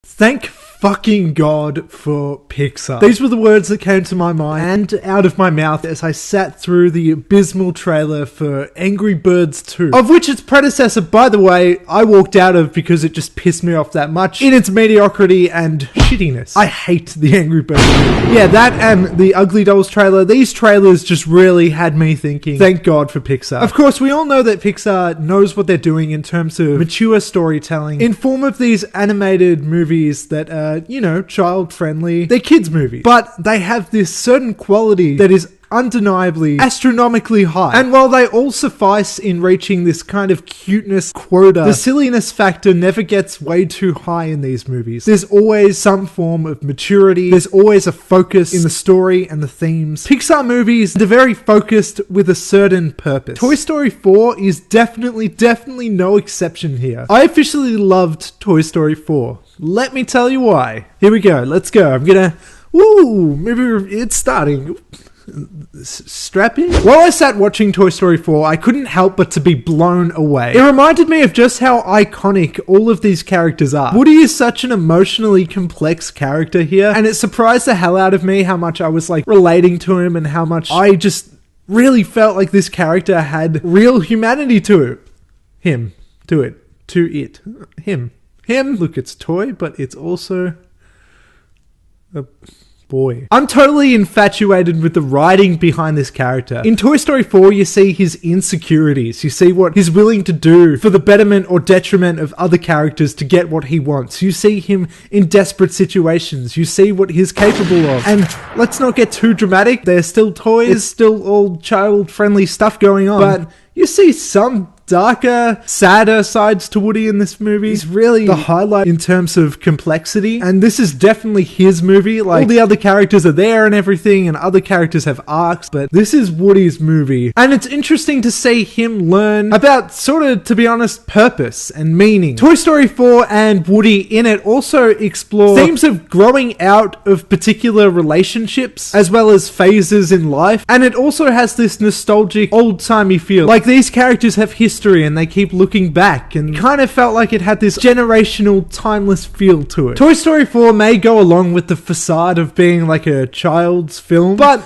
Thank fucking God for Pixar. These were the words that came to my mind and out of my mouth as I sat through the abysmal trailer for Angry Birds 2, of which its predecessor, by the way, I walked out of because it just pissed me off that much in its mediocrity and shittiness. I hate the Angry Birds movie. Yeah, that and the Ugly Dolls trailer. These trailers just really had me thinking, thank God for Pixar. Of course, we all know that Pixar knows what they're doing in terms of mature storytelling in form of these animated movies that are, child-friendly. They're kids' movies, but they have this certain quality that is undeniably astronomically high. And while they all suffice in reaching this kind of cuteness quota, the silliness factor never gets way too high in these movies. There's always some form of maturity. There's always a focus in the story and the themes. Pixar movies, they're very focused with a certain purpose. Toy Story 4 is definitely no exception here. I officially loved Toy Story 4. Let me tell you why. Here we go. Let's go. Maybe it's starting. Strap in. While I sat watching Toy Story 4, I couldn't help but to be blown away. It reminded me of just how iconic all of these characters are. Woody is such an emotionally complex character here, and it surprised the hell out of me how much I was relating to him and how much I just really felt like this character had real humanity to it. Him. Look, it's toy, but it's also a boy. I'm totally infatuated with the writing behind this character. In Toy Story 4, you see his insecurities. You see what he's willing to do for the betterment or detriment of other characters to get what he wants. You see him in desperate situations. You see what he's capable of. And let's not get too dramatic. They're still toys. There's still all child-friendly stuff going on. But you see some darker, sadder sides to Woody in this movie. He's really the highlight in terms of complexity, and this is definitely his movie. All the other characters are there and everything, and other characters have arcs, but this is Woody's movie. And it's interesting to see him learn about, to be honest, purpose and meaning. Toy Story 4 and Woody in it also explore themes of growing out of particular relationships, as well as phases in life, and it also has this nostalgic, old-timey feel. These characters have history and they keep looking back, and kind of felt like it had this generational, timeless feel to it. Toy Story 4 may go along with the facade of being a child's film, but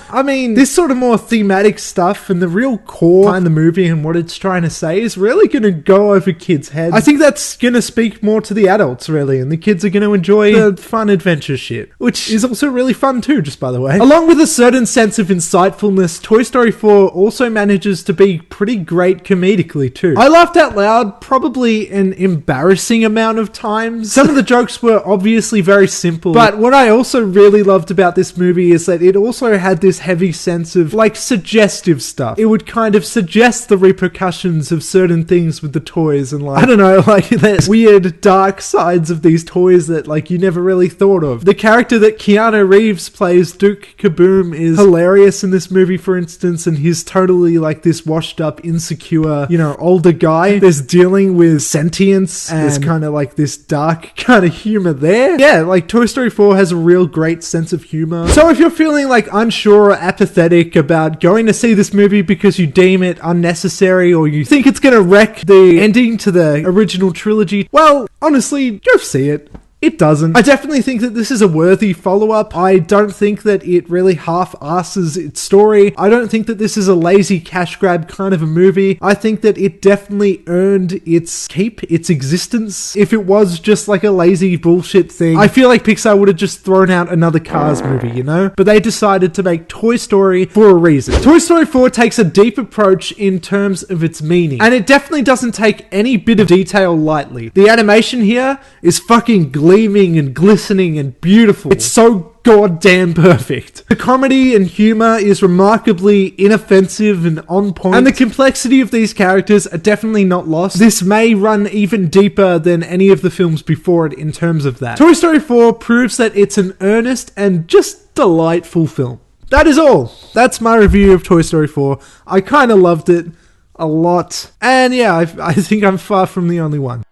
this sort of more thematic stuff and the real core behind the movie and what it's trying to say is really going to go over kids' heads. I think that's going to speak more to the adults, really, and the kids are going to enjoy the fun adventure shit, which is also really fun too, just by the way. Along with a certain sense of insightfulness, Toy Story 4 also manages to be pretty great comedically too. I laughed out loud probably an embarrassing amount of times. Some of the jokes were obviously very simple, but what I also really loved about this movie is that it also had this heavy sense of suggestive stuff. It would kind of suggest the repercussions of certain things with the toys, and there's weird dark sides of these toys that you never really thought of. The character that Keanu Reeves plays, Duke Kaboom, is hilarious in this movie, for instance, and he's totally this washed up, insecure, older guy that's dealing with sentience, and there's kind of this dark kind of humor there. Yeah, Toy Story 4 has a real great sense of humor. So if you're feeling unsure or apathetic about going to see this movie because you deem it unnecessary or you think it's gonna wreck the ending to the original trilogy, well, honestly, go see it. It doesn't. I definitely think that this is a worthy follow-up. I don't think that it really half-asses its story. I don't think that this is a lazy cash grab kind of a movie. I think that it definitely earned its keep, its existence. If it was just a lazy bullshit thing, I feel like Pixar would have just thrown out another Cars movie, But they decided to make Toy Story for a reason. Toy Story 4 takes a deep approach in terms of its meaning, and it definitely doesn't take any bit of detail lightly. The animation here is fucking gleaming and glistening and beautiful. It's so goddamn perfect. The comedy and humor is remarkably inoffensive and on point, and the complexity of these characters are definitely not lost. This may run even deeper than any of the films before it in terms of that. Toy Story 4 proves that it's an earnest and just delightful film. That is all. That's my review of Toy Story 4. I kind of loved it a lot, and yeah, I think I'm far from the only one.